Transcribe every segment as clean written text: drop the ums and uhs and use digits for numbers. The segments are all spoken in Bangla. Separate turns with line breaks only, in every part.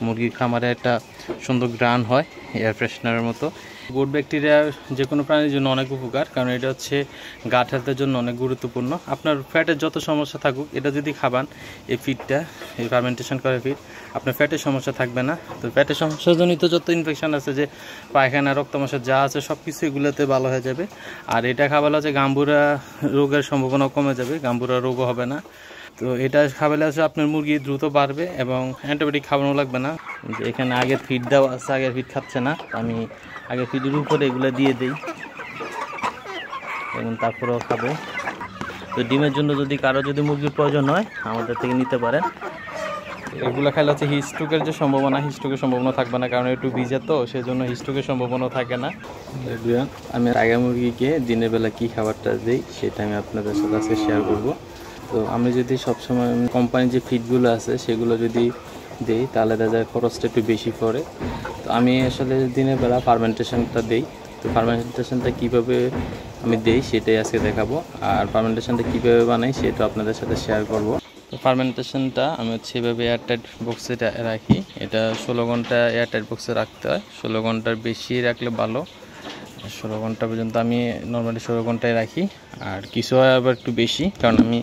মুরগির খামারে একটা সুন্দর গ্রান হয় এয়ার ফ্রেশনারের মতো। গুড ব্যাকটেরিয়া যে কোনো প্রাণীর জন্য অনেক উপকার, কারণ এটা হচ্ছে গাট হেলথের জন্য অনেক গুরুত্বপূর্ণ। আপনার ফ্যাটের যত সমস্যা থাকুক, এটা যদি খাবান, এই ফিডটা, এই ফার্মেন্টেশন করা ফিড, আপনার ফ্যাটের সমস্যা থাকবে না। তো ফ্যাটের সমস্যাজনিত যত ইনফেকশন আছে, যে পায়খানা রক্তমাশা যা আছে সব কিছু এগুলোতে ভালো হয়ে যাবে। আর এটা খাওয়ালে হচ্ছে গাম্বুরা রোগের সম্ভাবনা কমে যাবে, গাম্বুরা রোগও হবে না। তো এটা খাওয়ালে হচ্ছে আপনার মুরগি দ্রুত বাড়বে এবং অ্যান্টিবায়োটিক খাওয়ানো লাগবে না। এখানে আগের ফিড দেওয়া আছে, আগের ফিড খাচ্ছে না, আমি আগের ফিডের উপরে এগুলো দিয়ে দিই এবং তারপরেও খাবে। তো ডিমের জন্য যদি কারো যদি মুরগির প্রয়োজন হয় আমাদের থেকে নিতে পারেন। এগুলো খাইলে হচ্ছে হিস্ট্রোকের যে সম্ভাবনা, হিস্ট্রোকের সম্ভাবনা থাকবে না, কারণ একটু ভিজে তো, সেই জন্য হিস্ট্রোকের সম্ভাবনা থাকে না। আমি টাইগার মুরগিকে দিনের বেলা কী খাবারটা দিই সেটা আমি আপনাদের সাথে আজকে শেয়ার করব। তো আমি যদি সবসময় কোম্পানির যে ফিডগুলো আছে সেগুলো যদি দিই তাহলে দেখা যায় খরচটা একটু বেশি পড়ে। তো আমি আসলে দিনের বেলা ফার্মেন্টেশনটা দিই। তো ফার্মেন্টেশনটা কীভাবে আমি দিই সেটাই আজকে দেখাবো, আর ফার্মেন্টেশনটা কীভাবে বানাই সেটা আপনাদের সাথে শেয়ার করব। তো ফার্মেন্টেশনটা আমি হচ্ছে এভাবে এয়ারটাইট বক্সে রাখি। এটা 16 ঘন্টা এয়ারটাইট বক্সে রাখতে হয়, 16 ঘন্টার বেশি রাখলে ভালো। 16 ঘন্টা পর্যন্ত আমি নর্মালি 16 ঘন্টায় রাখি, আর কিছু হয় আবার একটু বেশি, কারণ আমি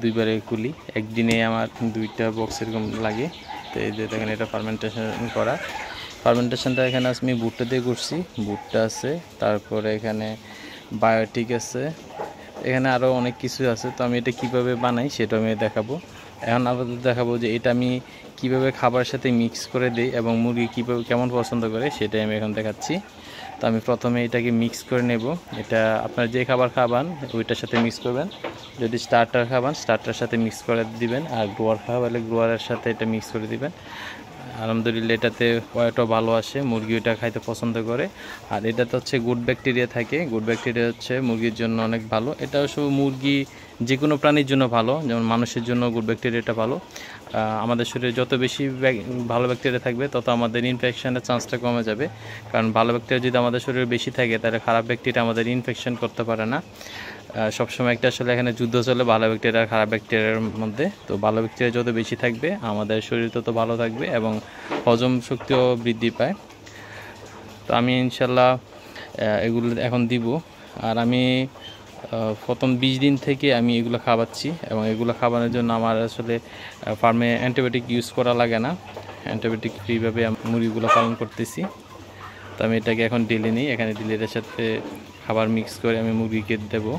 দুইবারে খুলি, একদিনে আমার 2টা বক্স এরকম লাগে। তো এই যে দেখেন এটা ফার্মেন্টেশন করা। ফার্মেন্টেশনটা এখানে আমি ভুট্টা দিয়ে করছি, ভুট্টা আছে, তারপরে এখানে বায়োটিক আছে, এখানে আরও অনেক কিছু আছে। তো আমি এটা কিভাবে বানাই সেটা আমি দেখাবো। এখন আপাতত দেখাবো যে এটা আমি কিভাবে খাবারের সাথে মিক্স করে দিই এবং মুরগি কীভাবে কেমন পছন্দ করে সেটাই আমি এখন দেখাচ্ছি। তো আমি প্রথমে এটাকে মিক্স করে নেব। এটা আপনার যে খাবার খাবান ওইটার সাথে মিক্স করবেন। যদি স্টার্টার খাবান স্টার্টারের সাথে মিক্স করে দিবেন, আর গ্রোয়ার খাওয়ালে গ্রোয়ারের সাথে এটা মিক্স করে দিবেন। আলহামদুলিল্লাহ এটাতে ওয়েটও ভালো আসে, মুরগি ওইটা খাইতে পছন্দ করে। আর এটাতে হচ্ছে গুড ব্যাকটেরিয়া থাকে, গুড ব্যাকটেরিয়া হচ্ছে মুরগির জন্য অনেক ভালো। এটা অবশ্য মুরগি যে কোনো প্রাণীর জন্য ভালো, যেমন মানুষের জন্য গুড ব্যাকটেরিয়াটা ভালো। আমাদের শরীরে যত বেশি ভালো ব্যাকটেরিয়া থাকবে তত আমাদের ইনফেকশনের চান্সটা কমে যাবে, কারণ ভালো ব্যাকটেরিয়া যদি আমাদের শরীরে বেশি থাকে তাহলে খারাপ ব্যাকটেরিয়া আমাদের ইনফেকশন করতে পারে না। সবসময় একটা আসলে এখানে যুদ্ধ চলে ভালো ব্যাকটেরিয়া আর খারাপ ব্যাকটেরিয়ার মধ্যে। তো ভালো ব্যাকটেরিয়া যত বেশি থাকবে আমাদের শরীর তত ভালো থাকবে এবং হজম শক্তিও বৃদ্ধি পায়। তো আমি ইনশাল্লাহ এগুলো এখন দিব। আর আমি প্রথম 20 দিন থেকে আমি এগুলো খাওয়াচ্ছি, এবং এগুলো খাওয়ানোর জন্য আমার আসলে ফার্মে অ্যান্টিবায়োটিক ইউজ করা লাগে না, অ্যান্টিবায়োটিক ফ্রিভাবে মুরগিগুলো পালন করতেছি। তো আমি এটাকে এখন ঢেলে নিই, এখানে ঢেলে এটার সাথে খাবার মিক্স করে আমি মুরগিকে দেবো।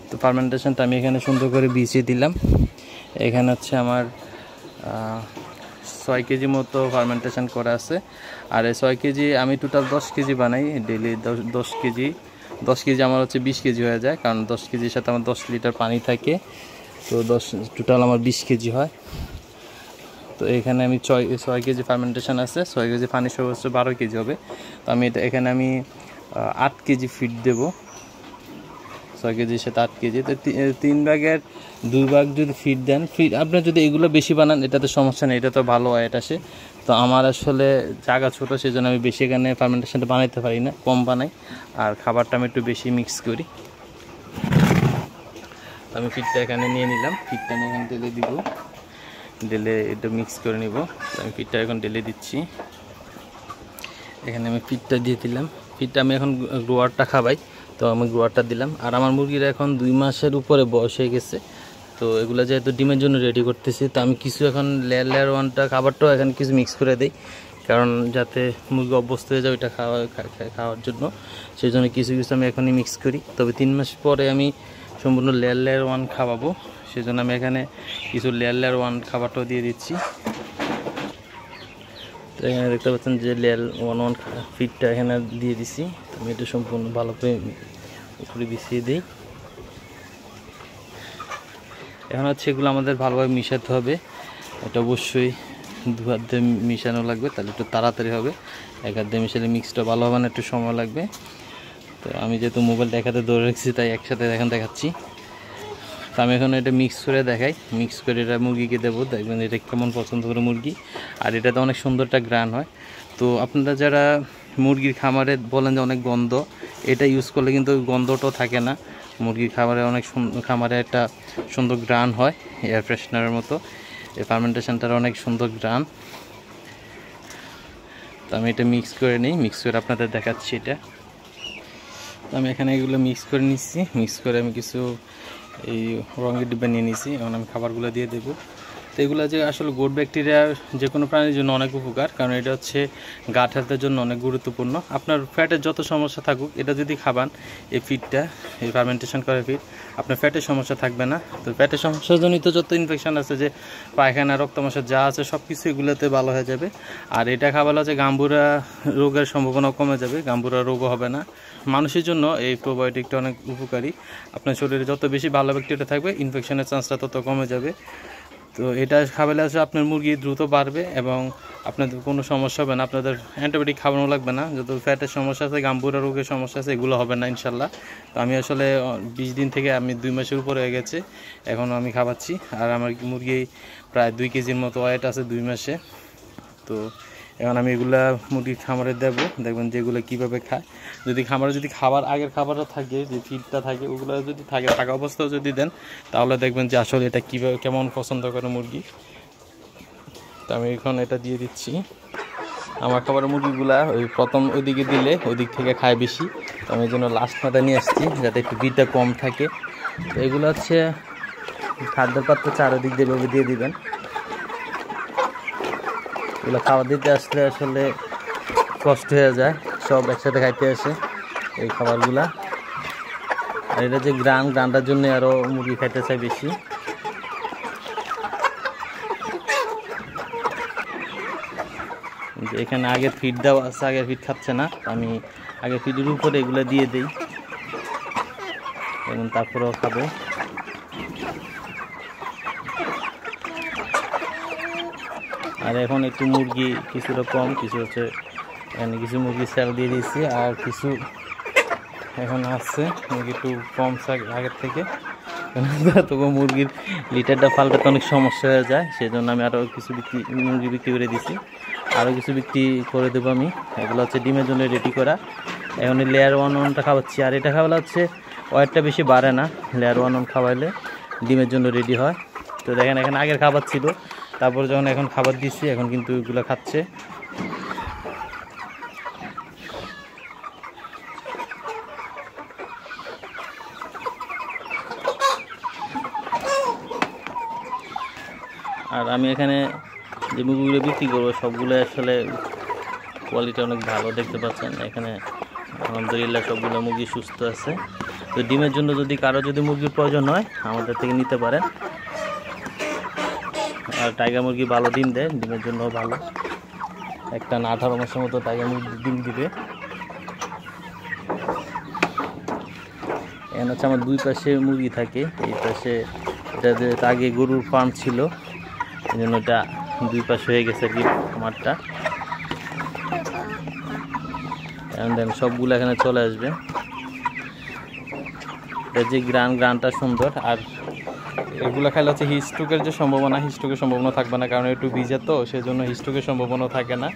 তো ফার্মেন্টেশনটা আমি এখানে সুন্দর করে বিছিয়ে দিলাম। এখানে হচ্ছে আমার 6 কেজি মতো ফার্মেন্টেশন করা আছে। আর এই 6 কেজি আমি টোটাল 10 কেজি বানাই ডেলি। 10 কেজি আমার হচ্ছে 20 কেজি হয়ে যায়, কারণ 10 কেজির সাথে আমার 10 লিটার পানি থাকে। তো টোটাল আমার 20 কেজি হয়। তো এখানে আমি 6 কেজি ফার্মেন্টেশন আছে, 6 কেজি পানি সহ হচ্ছে 12 কেজি হবে। তো আমি এখানে আমি 8 কেজি ফিড দেবো, 6 কেজির সাথে 8 কেজি। তো 3 ভাগের 2 ভাগ যদি ফিড দেন, ফিড আপনার যদি এগুলো বেশি বানান এটাতে সমস্যা নেই, এটা তো ভালো ওয়েট আসে। তো আমার আসলে জায়গা ছোটো, সেই জন্য আমি বেশি এখানে ফার্মেন্টেশনটা বানাইতে পারি না, কম বানাই, আর খাবারটা আমি একটু বেশি মিক্স করি। আমি ফিডটা এখানে নিয়ে নিলাম, ফিডটা আমি এখানে ঢেলে দিব, ঢেলে এটা মিক্স করে নিব। আমি ফিডটা এখন ঢেলে দিচ্ছি, এখানে আমি ফিডটা দিয়ে দিলাম। ফিডটা আমি এখন গ্রোয়ারটা খাবাই, তো আমি গ্রোয়ারটা দিলাম। আর আমার মুরগিরা এখন 2 মাসের উপরে বয়স হয়ে গেছে। তো এগুলো যেহেতু ডিমের জন্য রেডি করতেছি, তো আমি কিছু এখন লেয়ার ওয়ানটা খাবারটাও এখানে কিছু মিক্স করে দিই, কারণ যাতে মুরগি অভ্যস্ত হয়ে যায় ওইটা খাওয়ার জন্য, সেই জন্য কিছু কিছু আমি এখনই মিক্স করি। তবে 3 মাস পরে আমি সম্পূর্ণ লেয়ার ওয়ান খাওয়াবো, সেই জন্য আমি এখানে কিছু লেয়ার ওয়ান খাবারটাও দিয়ে দিচ্ছি। তো এখানে দেখতে পাচ্ছেন যে লেয়ার ওয়ান ফিডটা এখানে দিয়ে দিছি। আমি এটা সম্পূর্ণ ভালো করে উপরে বিছিয়ে দিই। এখন হচ্ছে এগুলো আমাদের ভালোভাবে মিশাতে হবে, এটা অবশ্যই 2 হাত দিয়ে মিশানো লাগবে, তাহলে একটু তাড়াতাড়ি হবে। 1 হাত দিয়ে মিশালে মিক্সটা ভালো হবে না, একটু সময় লাগবে। তো আমি যেহেতু মোবাইল দেখাতে ধরে রাখছি তাই একসাথে এখন দেখাচ্ছি। তো আমি এখন এটা মিক্স করে দেখাই, মিক্স করে এটা মুরগিকে দেবো, দেখবেন এটা কেমন পছন্দ করে মুরগি। আর এটাতে অনেক সুন্দর একটা গ্রান হয়। তো আপনারা যারা মুরগির খামারে বলেন যে অনেক গন্ধ, এটা ইউজ করলে কিন্তু গন্ধটাও থাকে না। মুরগির খামারে একটা সুন্দর গ্রান হয় এয়ার ফ্রেশনারের মতো। এই ফার্মেন্টেশনটার অনেক সুন্দর গ্রাম। তো আমি এটা মিক্স করে নিই, মিক্স করে আপনাদের দেখাচ্ছি। এটা তো আমি এখানে এগুলো মিক্স করে নিচ্ছি, মিক্স করে আমি কিছু এই রঙের ডিব্বা নিয়ে নিয়েছি। এখন আমি খাবারগুলো দিয়ে দেবো। তো এগুলো যে আসলে গুড ব্যাকটেরিয়া যে কোনো প্রাণীর জন্য অনেক উপকার, কারণ এটা হচ্ছে গাট হেলথের জন্য অনেক গুরুত্বপূর্ণ। আপনার ফ্যাটের যত সমস্যা থাকুক, এটা যদি খাবান, এই ফিডটা, এই ফার্মেন্টেশন করা ফিড, আপনার ফ্যাটের সমস্যা থাকবে না। তো ফ্যাটের সমস্যাজনিত যত ইনফেকশন আছে, যে পায়খানা, রক্তমাশা যা আছে, সব কিছু এগুলোতে ভালো হয়ে যাবে। আর এটা খাবার হচ্ছে গাম্বুরা রোগের সম্ভাবনাও কমে যাবে, গাম্বুরা রোগও হবে না। মানুষের জন্য এই প্রোবায়োটিকটা অনেক উপকারী। আপনার শরীরে যত বেশি ভালো ব্যাকটেরিয়া থাকবে, ইনফেকশনের চান্সটা তত কমে যাবে। তো এটা খাওয়ালে আছে আপনার মুরগি দ্রুত বাড়বে এবং আপনাদের কোনো সমস্যা হবে না। আপনাদের অ্যান্টিবায়োটিক খাওয়ানো লাগবে না। যত ফ্যাটের সমস্যা আছে, গাম্বুরা রোগের সমস্যা আছে, এগুলো হবে না ইনশাল্লাহ। তো আমি আসলে 20 দিন থেকে আমি 2 মাসের উপরে হয়ে গেছে, এখনও আমি খাওয়াচ্ছি। আর আমার মুরগি প্রায় 2 কেজির মতো ওয়েট আছে 2 মাসে। তো এখন আমি এগুলা মুরগির খামারে দেবো, দেখবেন যে এগুলো কীভাবে খায়। যদি খামারে যদি খাবার আগের খাবারও থাকে, যে ফিডটা থাকে, ওগুলো যদি থাকে, থাকা অবস্থাও যদি দেন, তাহলে দেখবেন যে আসলে এটা কীভাবে কেমন পছন্দ করে মুরগি। তো আমি এখন এটা দিয়ে দিচ্ছি। আমার খাবারের মুরগিগুলা ওই প্রথম ওইদিকে দিলে ওই দিক থেকে খায় বেশি। তো আমি এই জন্য লাস্ট মাথা নিয়ে আসছি, যাতে একটু ফিডটা কম থাকে। তো এগুলো হচ্ছে খাদ্যের পাত্র চারদিক যেভাবে দিয়ে দিবেন। এগুলো খাবার দিতে আসলে আসলে কষ্ট হয়ে যায়, সব একসাথে খাইতে আসে এই খাবারগুলা। আর এটা যে গ্রানটার জন্য আরও মুরগি খাইতে চায় বেশি। এখানে আগের ফিড দেওয়া আছে, আগের ফিড খাচ্ছে না, আমি আগের ফিডের উপরে এগুলো দিয়ে দিই, এবং তারপরেও খাবে। আর এখন একটু মুরগি কিছুটা কম, কিছু হচ্ছে এখানে কিছু মুরগি সেল দিয়ে দিয়েছি, আর কিছু এখন আসছে মুরগি একটু কম আগের থেকে। তবু মুরগির লিটারটা পাল্টাতে অনেক সমস্যা হয়ে যায়, সেই জন্য আমি আরও কিছু মুরগি বিক্রি করে দিছি, আরও কিছু বিক্রি করে দেবো আমি। এগুলো হচ্ছে ডিমের জন্য রেডি করা। এখন লেয়ার 1-1টা খাওয়াচ্ছি। আর এটা খাওয়ালে হচ্ছে ওয়েটটা বেশি বাড়ে না, লেয়ার 1-1 খাওয়াইলে ডিমের জন্য রেডি হয়। তো দেখেন এখানে আগের খাবার ছিল, তারপর যখন এখন খাবার দিচ্ছি, এখন কিন্তু এগুলো খাচ্ছে। আর আমি এখানে যে মুরগিগুলো বিক্রি করবো, সবগুলো আসলে কোয়ালিটি অনেক ভালো, দেখতে পাচ্ছেন। এখানে আলহামদুলিল্লাহ সবগুলো মুরগি সুস্থ আছে। তো ডিমের জন্য যদি কারো যদি মুরগির প্রয়োজন হয়, আমাদের থেকে নিতে পারেন। আর টাইগার মুরগি ভালো ডিম দেয়, ডিমের জন্য ভালো। একটা না 18 মাসের মতো টাইগার মুরগি ডিম দিবে। এখানে হচ্ছে আমার 2 পাশে মুরগি থাকে। এই পাশে এটা আগে গরুর ফার্ম ছিল, এই জন্য এটা 2 পাশে হয়ে গেছে আর কি আমারটা। এখন সবগুলো এখানে চলে আসবে। এটা যে গ্রানটা সুন্দর। আর এগুলো খাইলে হচ্ছে হিস্ট্রোকের যে সম্ভাবনা, হিস্ট্রোকের সম্ভাবনা থাকবে না, কারণ একটু ভিজে তো, সেই জন্য হিস্ট্রোকের সম্ভাবনা থাকে না।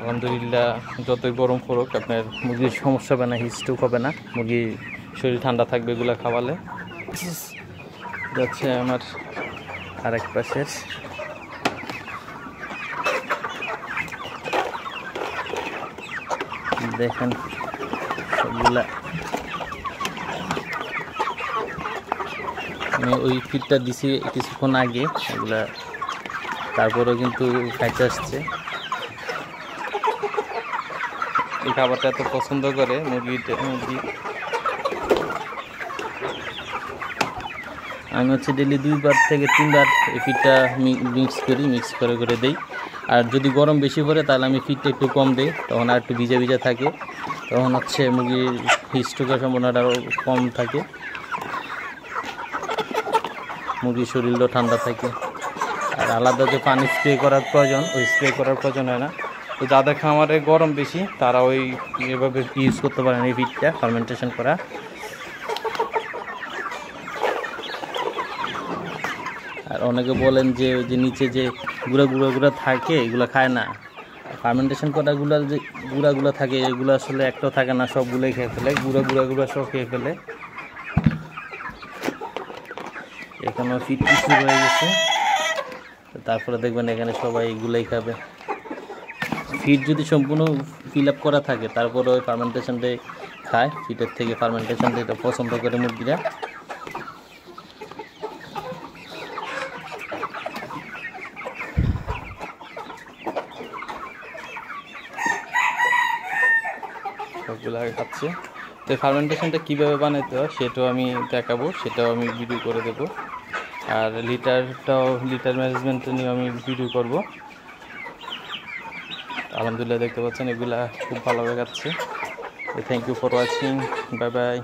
আলহামদুলিল্লাহ যতই গরম পড়ুক, আপনার মুরগির সমস্যা হবে না, হিস্ট্রোক হবে না, মুরগির শরীর ঠান্ডা থাকবে এগুলো খাওয়ালে। যাচ্ছে আমার আরেক পাশের। দেখেন সবগুলা আমি ওই ফিডটা দিছি কিছুক্ষণ আগে, এগুলা তারপরেও কিন্তু খাইতে আসছে। এই খাবারটা এত পছন্দ করে মুরগি। আমি হচ্ছে ডেলি 2 থেকে 3 বার এই ফিডটা মিক্স করে দেই। আর যদি গরম বেশি পড়ে, তাহলে আমি ফিডটা একটু কম দিই, তখন আর একটু ভিজা থাকে, তখন হচ্ছে মুরগির হিস্ট্রোকের সম্ভাবনাটা আরও কম থাকে, মুরগির শরীরও ঠান্ডা থাকে। আর আলাদা যে পানি স্প্রে করার প্রয়োজন, ওই স্প্রে করার প্রয়োজন হয় না। তো যাদের খামারে গরম বেশি, তারা ওই এভাবে ইউজ করতে পারেন এই ফিডটা ফার্মেন্টেশন করা। আর অনেকে বলেন যে ওই যে নিচে যে গুঁড়া থাকে, এগুলো খায় না। ফার্মেন্টেশন করাগুলো যে গুঁড়াগুলো থাকে, এগুলো আসলে একটাও থাকে না, সবগুলোই খেয়ে ফেলে, গুঁড়া সব খেয়ে ফেলে। এখানে ফিড কিছু রয়ে গেছে। তারপরে দেখবেন এখানে সবাই এগুলোই খাবে। ফিড যদি সম্পূর্ণ ফিল আপ করা থাকে তারপরে ওই ফার্মেন্টেশনটাই খায়, ফিডের থেকে ফার্মেন্টেশনটা এটা পছন্দ করে মুরগিরা। সবগুলো খাচ্ছে। তো ফার্মেন্টেশনটা কীভাবে বানাইতে হয় সেটাও আমি দেখাবো, সেটাও আমি ভিডিও করে দেবো। আর লিটার ম্যানেজমেন্ট নিয়ে আমি ভিডিও করব। আলহামদুলিল্লাহ দেখতে পাচ্ছেন এগুলা খুব ভালোভাবে খাচ্ছে। Thank you for watching, bye by.